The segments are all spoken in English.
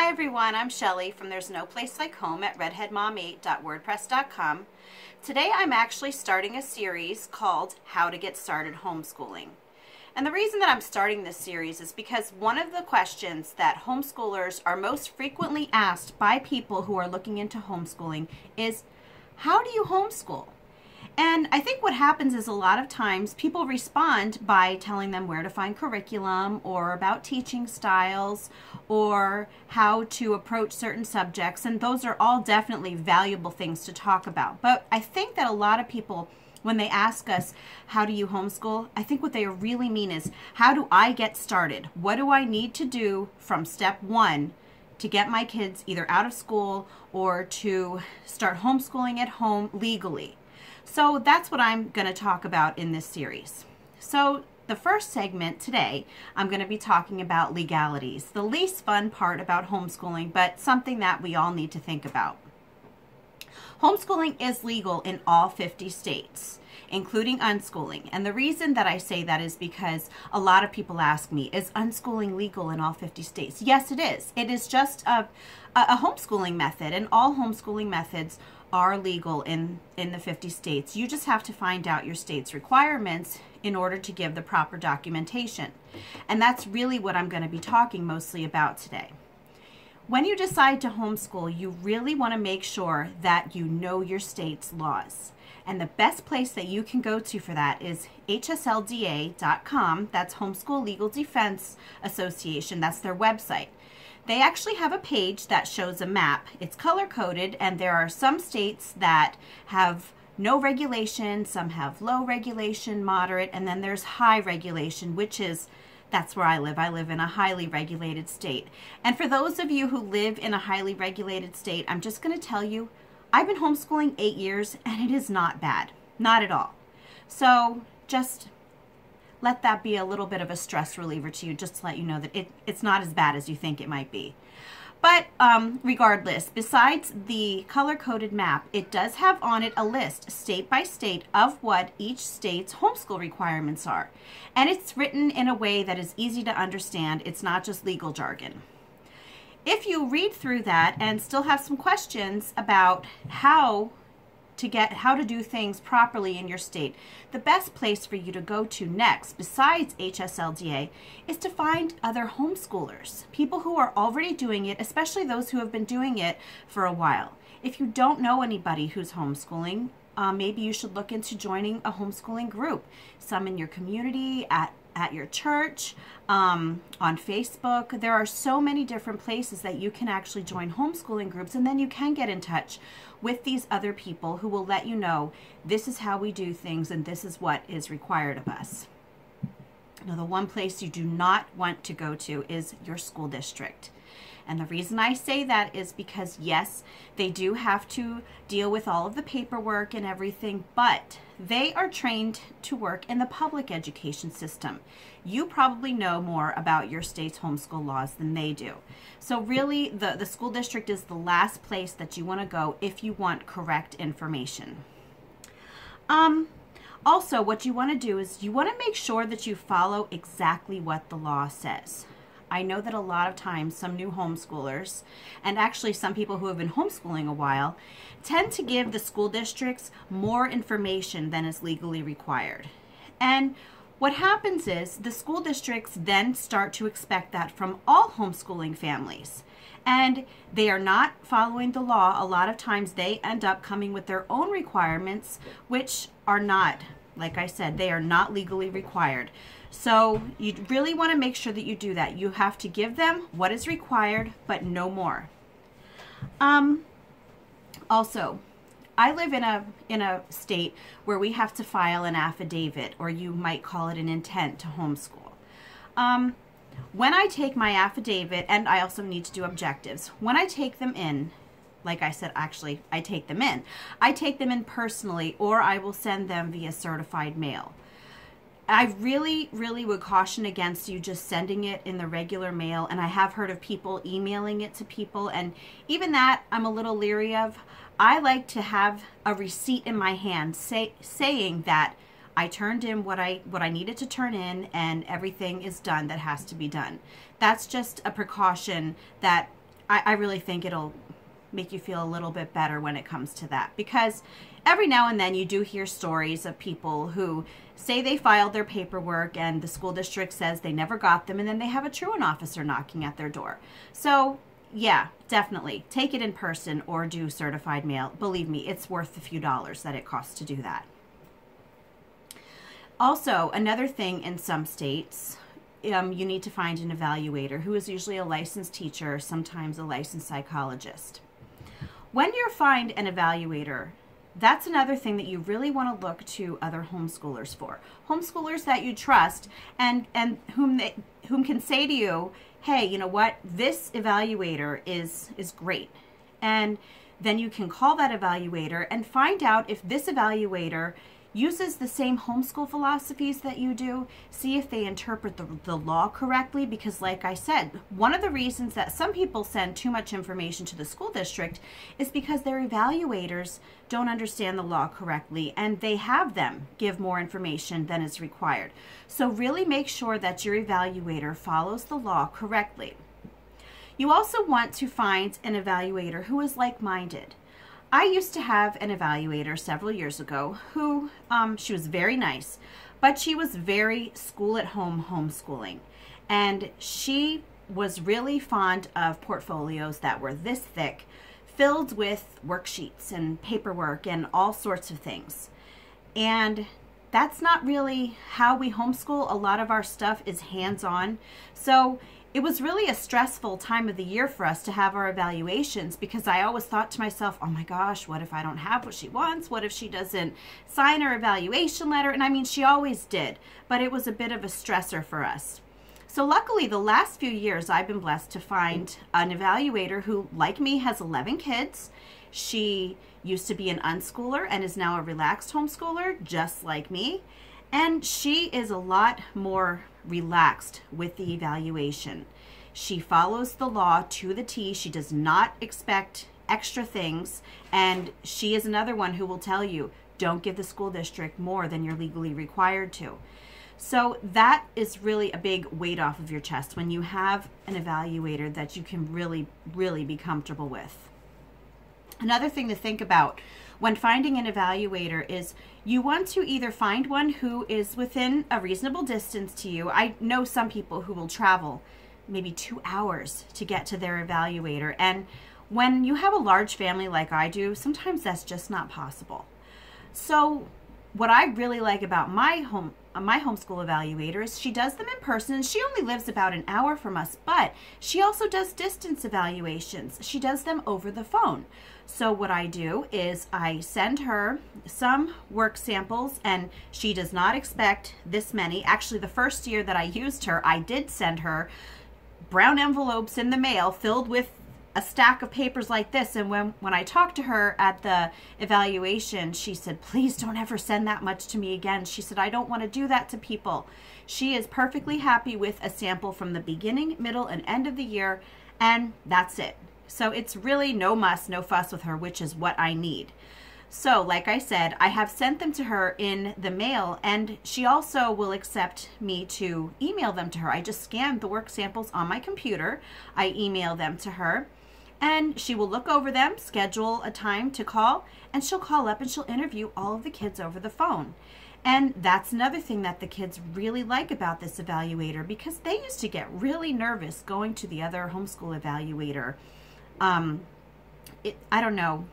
Hi everyone, I'm Shelly from There's No Place Like Home at redheadmom8.wordpress.com. Today I'm actually starting a series called How to Get Started Homeschooling. And the reason that I'm starting this series is because one of the questions that homeschoolers are most frequently asked by people who are looking into homeschooling is, how do you homeschool? And I think what happens is a lot of times people respond by telling them where to find curriculum or about teaching styles or how to approach certain subjects. And those are all definitely valuable things to talk about. But I think that a lot of people, when they ask us, how do you homeschool? I think what they really mean is, how do I get started? What do I need to do from step one to get my kids either out of school or to start homeschooling at home legally? So that's what I'm going to talk about in this series. So the first segment today, I'm going to be talking about legalities, the least fun part about homeschooling, but something that we all need to think about. Homeschooling is legal in all 50 states, including unschooling. And the reason that I say that is because a lot of people ask me, is unschooling legal in all 50 states? Yes, it is. It is just a homeschooling method, and all homeschooling methods are legal in the 50 states. You just have to find out your state's requirements in order to give the proper documentation. And that's really what I'm going to be talking mostly about today. When you decide to homeschool, you really want to make sure that you know your state's laws. And the best place that you can go to for that is hslda.com. That's Homeschool Legal Defense Association. That's their website. They actually have a page that shows a map. It's color-coded, and there are some states that have no regulation, some have low regulation, moderate, and then there's high regulation, that's where I live. I live in a highly regulated state. And for those of you who live in a highly regulated state, I'm just going to tell you, I've been homeschooling 8 years, and it is not bad. Not at all. So just let that be a little bit of a stress reliever to you, just to let you know that it's not as bad as you think it might be. But regardless, besides the color-coded map, it does have on it a list, state by state, of what each state's homeschool requirements are. And it's written in a way that is easy to understand. It's not just legal jargon. If you read through that and still have some questions about how to do things properly in your state, the best place for you to go to next, besides HSLDA, is to find other homeschoolers, people who are already doing it, especially those who have been doing it for a while. If you don't know anybody who's homeschooling, maybe you should look into joining a homeschooling group, some in your community, at your church, on Facebook. There are so many different places that you can actually join homeschooling groups, and then you can get in touch with these other people who will let you know, this is how we do things and this is what is required of us. Now, the one place you do not want to go to is your school district. And the reason I say that is because, yes, they do have to deal with all of the paperwork and everything, but they are trained to work in the public education system. You probably know more about your state's homeschool laws than they do. So really, the school district is the last place that you want to go if you want correct information. Also, what you want to do is you want to make sure that you follow exactly what the law says. I know that a lot of times some new homeschoolers, and actually some people who have been homeschooling a while, tend to give the school districts more information than is legally required. And what happens is the school districts then start to expect that from all homeschooling families. And they are not following the law. A lot of times they end up coming with their own requirements, which are not, like I said, they are not legally required. So you really want to make sure that you do that. You have to give them what is required, but no more. Also, I live in a state where we have to file an affidavit, or you might call it an intent to homeschool. When I take my affidavit, and I also need to do objectives, when I take them in, like I said, actually, I take them in. I take them in personally, or I will send them via certified mail. I really, really would caution against you just sending it in the regular mail, and I have heard of people emailing it to people, and even that I'm a little leery of. I like to have a receipt in my hand saying that I turned in what I needed to turn in, and everything is done that has to be done. That's just a precaution that I really think it'll make you feel a little bit better when it comes to that, because every now and then you do hear stories of people who say they filed their paperwork and the school district says they never got them, and then they have a truant officer knocking at their door. So yeah, definitely take it in person or do certified mail. Believe me, it's worth the few dollars that it costs to do that. Also, another thing in some states, you need to find an evaluator who is usually a licensed teacher, sometimes a licensed psychologist. When you find an evaluator, that's another thing that you really want to look to other homeschoolers for. Homeschoolers that you trust and whom can say to you, hey, you know what, this evaluator is great. And then you can call that evaluator and find out if this evaluator uses the same homeschool philosophies that you do. See if they interpret the law correctly, because like I said, one of the reasons that some people send too much information to the school district is because their evaluators don't understand the law correctly and they have them give more information than is required. So really make sure that your evaluator follows the law correctly. You also want to find an evaluator who is like-minded. I used to have an evaluator several years ago who, she was very nice, but she was very school-at-home homeschooling. And she was really fond of portfolios that were this thick, filled with worksheets and paperwork and all sorts of things. And that's not really how we homeschool. A lot of our stuff is hands-on. So it was really a stressful time of the year for us to have our evaluations, because I always thought to myself, oh my gosh, what if I don't have what she wants? What if she doesn't sign her evaluation letter? And I mean, she always did, but it was a bit of a stressor for us. So luckily, the last few years, I've been blessed to find an evaluator who, like me, has 11 kids. She used to be an unschooler and is now a relaxed homeschooler, just like me. And she is a lot more relaxed with the evaluation. She follows the law to the T. She does not expect extra things. And she is another one who will tell you, don't give the school district more than you're legally required to. So that is really a big weight off of your chest when you have an evaluator that you can really, really be comfortable with. Another thing to think about when finding an evaluator is you want to either find one who is within a reasonable distance to you. I know some people who will travel maybe 2 hours to get to their evaluator. And when you have a large family like I do, sometimes that's just not possible. So what I really like about my homeschool evaluator is she does them in person. She only lives about an hour from us, but she also does distance evaluations. She does them over the phone. So what I do is I send her some work samples, and she does not expect this many. Actually, the first year that I used her, I did send her brown envelopes in the mail filled with a stack of papers like this. And when I talked to her at the evaluation, she said, please don't ever send that much to me again. She said, I don't want to do that to people. She is perfectly happy with a sample from the beginning, middle, and end of the year, and that's it. So it's really no muss, no fuss with her, which is what I need. So like I said, I have sent them to her in the mail, and she also will accept me to email them to her. I just scan the work samples on my computer. I email them to her, and she will look over them, schedule a time to call, and she'll call up and she'll interview all of the kids over the phone. And that's another thing that the kids really like about this evaluator, because they used to get really nervous going to the other homeschool evaluator. I don't know.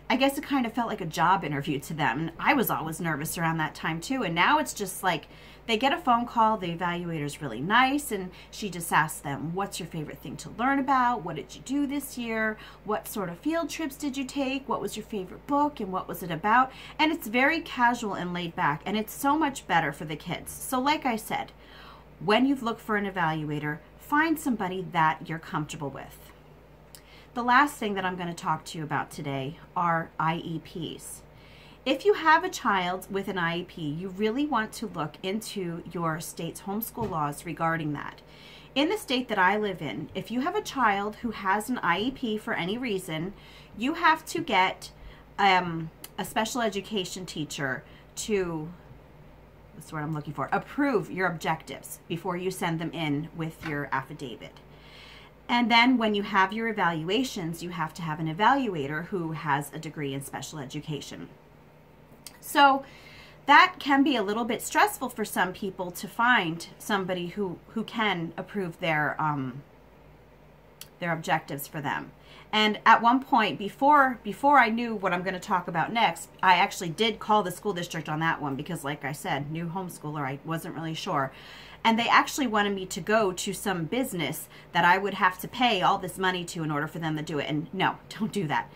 I guess it kind of felt like a job interview to them. And I was always nervous around that time too. And now it's just like they get a phone call, the evaluator's really nice, and she just asks them, what's your favorite thing to learn about? What did you do this year? What sort of field trips did you take? What was your favorite book and what was it about? And it's very casual and laid back, and it's so much better for the kids. So like I said, when you've looked for an evaluator, find somebody that you're comfortable with. The last thing that I'm going to talk to you about today are IEPs. If you have a child with an IEP, you really want to look into your state's homeschool laws regarding that. In the state that I live in, if you have a child who has an IEP for any reason, you have to get a special education teacher to, that's what I'm looking for, approve your objectives before you send them in with your affidavit. And then when you have your evaluations, you have to have an evaluator who has a degree in special education. So that can be a little bit stressful for some people to find somebody who can approve their objectives for them. And at one point, before I knew what I'm going to talk about next, I actually did call the school district on that one because, like I said, new homeschooler, I wasn't really sure. And they actually wanted me to go to some business that I would have to pay all this money to in order for them to do it. And no, don't do that.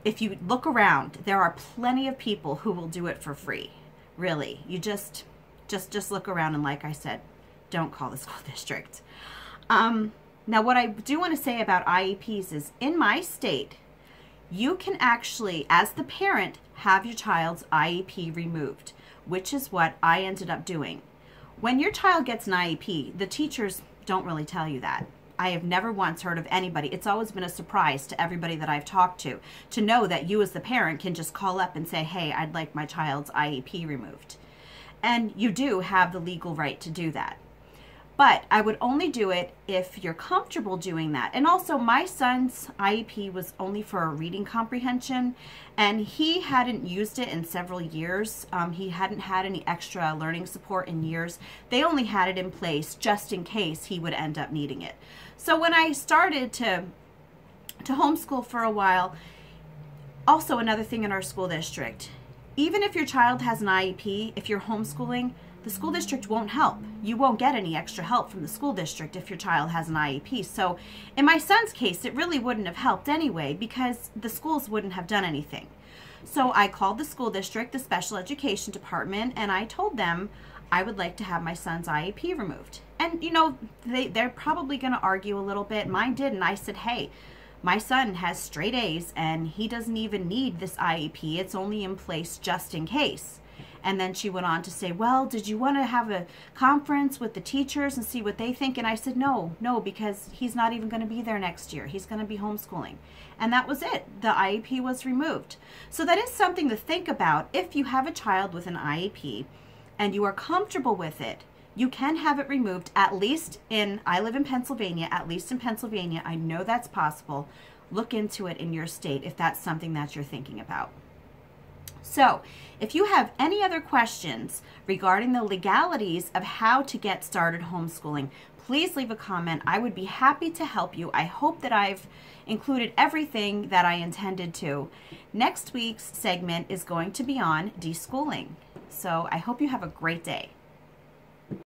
If you look around, there are plenty of people who will do it for free. Really. You just look around, and like I said, don't call the school district. Now, what I do want to say about IEPs is, in my state, you can actually, as the parent, have your child's IEP removed, which is what I ended up doing. When your child gets an IEP, the teachers don't really tell you that. I have never once heard of anybody. It's always been a surprise to everybody that I've talked to know that you as the parent can just call up and say, hey, I'd like my child's IEP removed. And you do have the legal right to do that. But I would only do it if you're comfortable doing that. And also, my son's IEP was only for a reading comprehension, and he hadn't used it in several years. He hadn't had any extra learning support in years. They only had it in place just in case he would end up needing it. So when I started to homeschool for a while, also another thing in our school district, even if your child has an IEP, if you're homeschooling, the school district won't help. You won't get any extra help from the school district if your child has an IEP. So in my son's case, it really wouldn't have helped anyway because the schools wouldn't have done anything. So I called the school district, the special education department, and I told them I would like to have my son's IEP removed. And, you know, they're probably going to argue a little bit. Mine did, and I said, hey, my son has straight A's, and he doesn't even need this IEP. It's only in place just in case. And then she went on to say, well, did you want to have a conference with the teachers and see what they think? And I said, no, because he's not even going to be there next year. He's going to be homeschooling. And that was it. The IEP was removed. So that is something to think about. If you have a child with an IEP and you are comfortable with it, you can have it removed, I live in Pennsylvania, at least in Pennsylvania. I know that's possible. Look into it in your state if that's something that you're thinking about. So, if you have any other questions regarding the legalities of how to get started homeschooling, please leave a comment. I would be happy to help you. I hope that I've included everything that I intended to. Next week's segment is going to be on deschooling. So, I hope you have a great day.